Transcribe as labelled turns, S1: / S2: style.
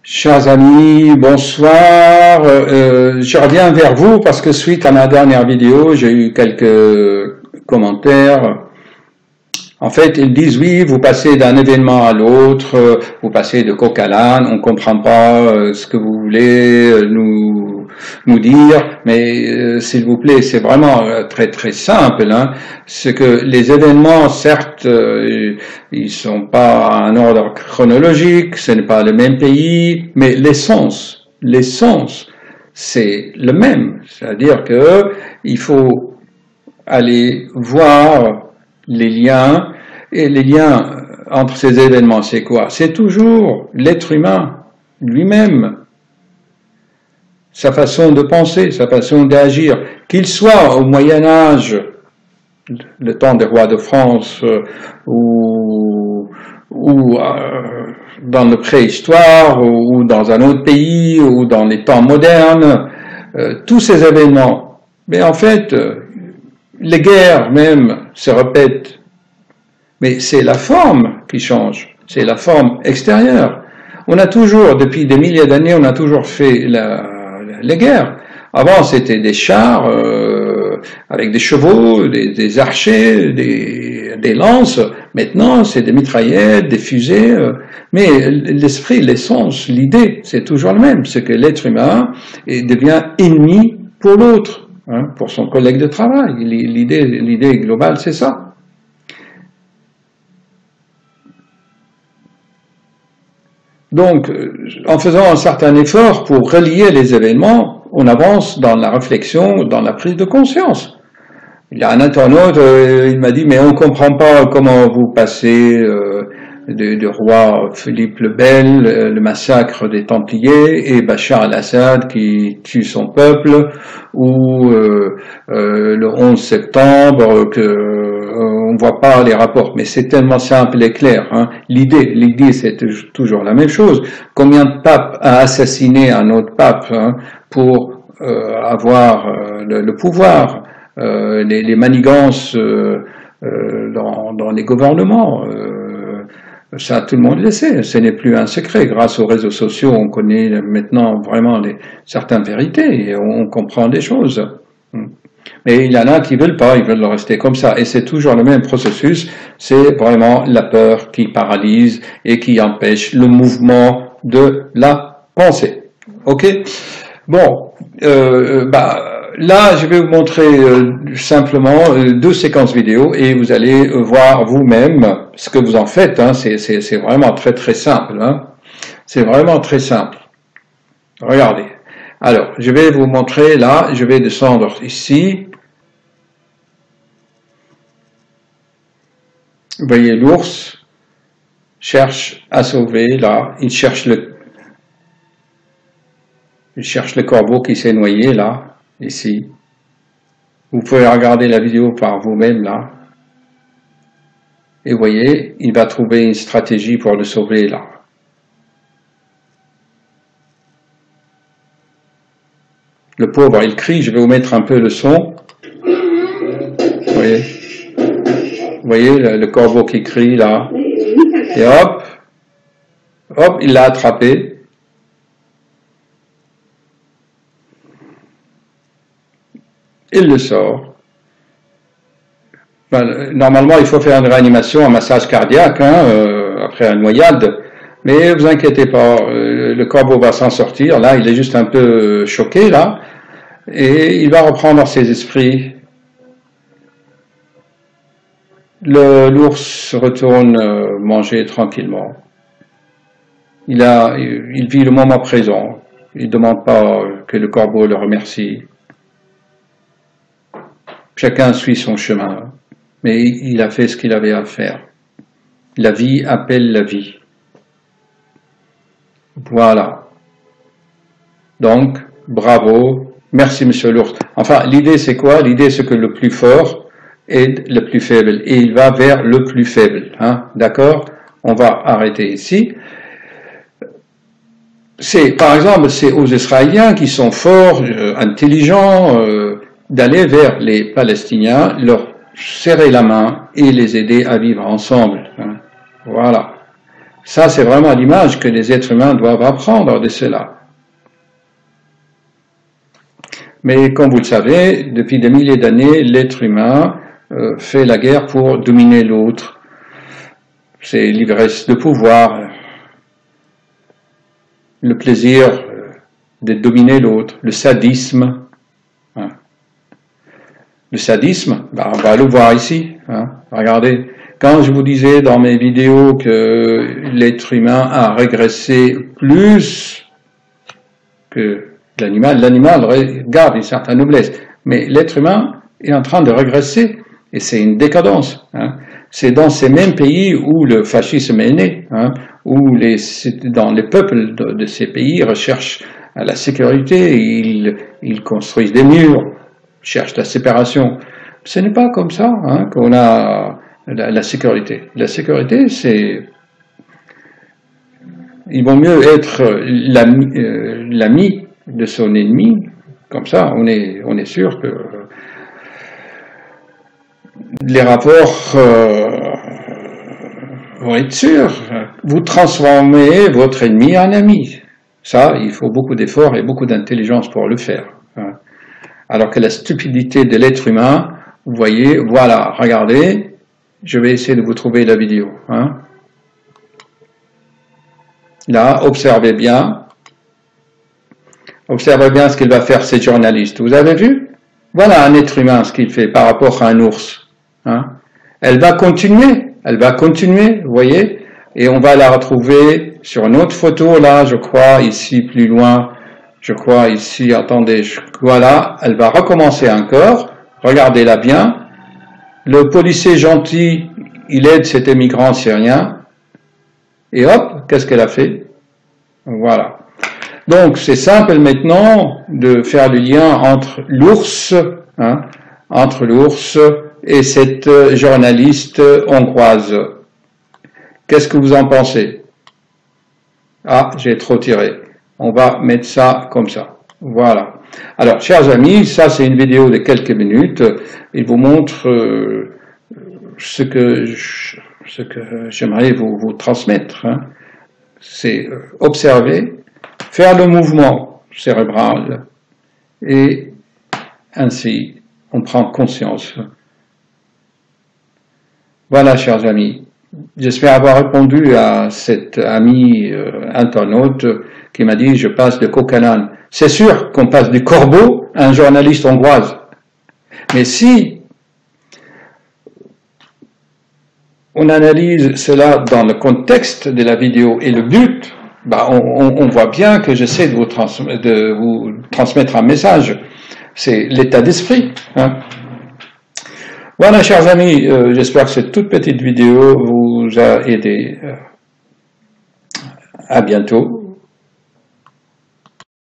S1: Chers amis, bonsoir. Je reviens vers vous parce que suite à ma dernière vidéo, j'ai eu quelques commentaires. En fait, ils disent oui, vous passez d'un événement à l'autre, vous passez de coq à l'âne, on comprend pas ce que vous voulez nous dire, mais s'il vous plaît, c'est vraiment très très simple. Hein. C'est que les événements, certes, ils sont pas à un ordre chronologique, ce n'est pas le même pays, mais l'essence, c'est le même. C'est-à-dire que il faut aller voir les liens, et les liens entre ces événements, c'est quoi? C'est toujours l'être humain lui-même, sa façon de penser, sa façon d'agir, qu'il soit au Moyen-Âge, le temps des rois de France, ou dans le préhistoire, ou dans un autre pays, ou dans les temps modernes, tous ces événements. Mais en fait, les guerres même se répètent, mais c'est la forme qui change, c'est la forme extérieure. On a toujours, depuis des milliers d'années, on a toujours fait les guerres. Avant, c'était des chars avec des chevaux, des archers, des lances. Maintenant, c'est des mitraillettes, des fusées. Mais l'esprit, l'essence, l'idée, c'est toujours le même. C'est que l'être humain devient ennemi pour l'autre. Hein, pour son collègue de travail. L'idée globale, c'est ça. Donc, en faisant un certain effort pour relier les événements, on avance dans la réflexion, dans la prise de conscience. Il y a un internaute, il m'a dit, mais on ne comprend pas comment vous passez du roi Philippe le Bel, le massacre des Templiers, et Bachar al-Assad qui tue son peuple, ou le 11 septembre, on voit pas les rapports, mais c'est tellement simple et clair. Hein. L'idée, c'est toujours la même chose. Combien de papes a assassiné un autre pape pour avoir le pouvoir, les manigances dans les gouvernements. Ça, tout le monde le sait, ce n'est plus un secret. Grâce aux réseaux sociaux, on connaît maintenant vraiment certaines vérités et on comprend des choses. Mais il y en a qui veulent pas, ils veulent rester comme ça. Et c'est toujours le même processus, c'est vraiment la peur qui paralyse et qui empêche le mouvement de la pensée. Ok? Bon, là, je vais vous montrer simplement 2 séquences vidéo et vous allez voir vous-même ce que vous en faites. Hein. C'est vraiment très très simple. Hein. C'est vraiment très simple. Regardez. Alors, je vais vous montrer là, je vais descendre ici. Vous voyez, l'ours cherche à sauver, là, il cherche le corbeau qui s'est noyé, là, ici. Vous pouvez regarder la vidéo par vous-même, là. Et vous voyez, il va trouver une stratégie pour le sauver, là. Le pauvre, il crie, je vais vous mettre un peu le son. Vous voyez le corbeau qui crie, là. Et hop, il l'a attrapé. Il le sort. Normalement, il faut faire une réanimation, un massage cardiaque, après une noyade. Mais vous inquiétez pas, le corbeau va s'en sortir. Là, il est juste un peu choqué, là. Et il va reprendre ses esprits. L'ours retourne manger tranquillement. Il vit le moment présent. Il ne demande pas que le corbeau le remercie. Chacun suit son chemin. Mais il a fait ce qu'il avait à faire. La vie appelle la vie. Voilà. Donc, bravo. Merci, monsieur l'ours. Enfin, l'idée, c'est quoi? L'idée, c'est que le plus fort aide le plus faible. Et il va vers le plus faible. Hein? D'accord? On va arrêter ici. Par exemple, c'est aux Israéliens qui sont forts, intelligents, d'aller vers les Palestiniens, leur serrer la main et les aider à vivre ensemble. Hein. Voilà. Ça, c'est vraiment l'image que les êtres humains doivent apprendre de cela. Mais comme vous le savez, depuis des milliers d'années, l'être humain fait la guerre pour dominer l'autre. C'est l'ivresse de pouvoir, le plaisir de dominer l'autre, le sadisme. Hein. Le sadisme, ben, on va le voir ici. Hein. Regardez, quand je vous disais dans mes vidéos que l'être humain a régressé plus que l'animal garde une certaine noblesse, mais l'être humain est en train de régresser, et c'est une décadence. Hein. C'est dans ces mêmes pays où le fascisme est né, hein, où dans les peuples de ces pays recherchent la sécurité, ils construisent des murs, cherchent la séparation. Ce n'est pas comme ça hein, qu'on a la sécurité. La sécurité, c'est... Il vaut mieux être l'ami de son ennemi, comme ça on est sûr que les rapports vont être sûrs. Vous transformez votre ennemi en ami. Ça, il faut beaucoup d'efforts et beaucoup d'intelligence pour le faire. Hein. Alors que la stupidité de l'être humain, vous voyez, voilà, regardez, je vais essayer de vous trouver la vidéo. Hein. Là, observez bien ce qu'il va faire ces journalistes. Vous avez vu? Voilà un être humain, ce qu'il fait par rapport à un ours. Hein. Elle va continuer, vous voyez, et on va la retrouver sur une autre photo, là, je crois, ici, plus loin, je crois, ici, attendez, voilà, elle va recommencer encore, regardez-la bien, le policier gentil, il aide cet émigrant syrien, et hop, qu'est-ce qu'elle a fait? Voilà. Donc, c'est simple maintenant de faire le lien entre l'ours, hein, et cette journaliste hongroise. Qu'est-ce que vous en pensez? Ah, j'ai trop tiré. On va mettre ça comme ça. Voilà. Alors, chers amis, ça c'est une vidéo de quelques minutes. Il vous montre ce que j'aimerais vous transmettre. Hein. C'est observer, faire le mouvement cérébral et ainsi on prend conscience. Voilà, chers amis. J'espère avoir répondu à cet ami internaute qui m'a dit « je passe de coq à l'âne ». C'est sûr qu'on passe du corbeau à un journaliste hongroise. Mais si on analyse cela dans le contexte de la vidéo et le but, bah on voit bien que j'essaie de vous transmettre un message. C'est l'état d'esprit. Hein. Voilà, chers amis, j'espère que cette toute petite vidéo vous a aidé. À bientôt.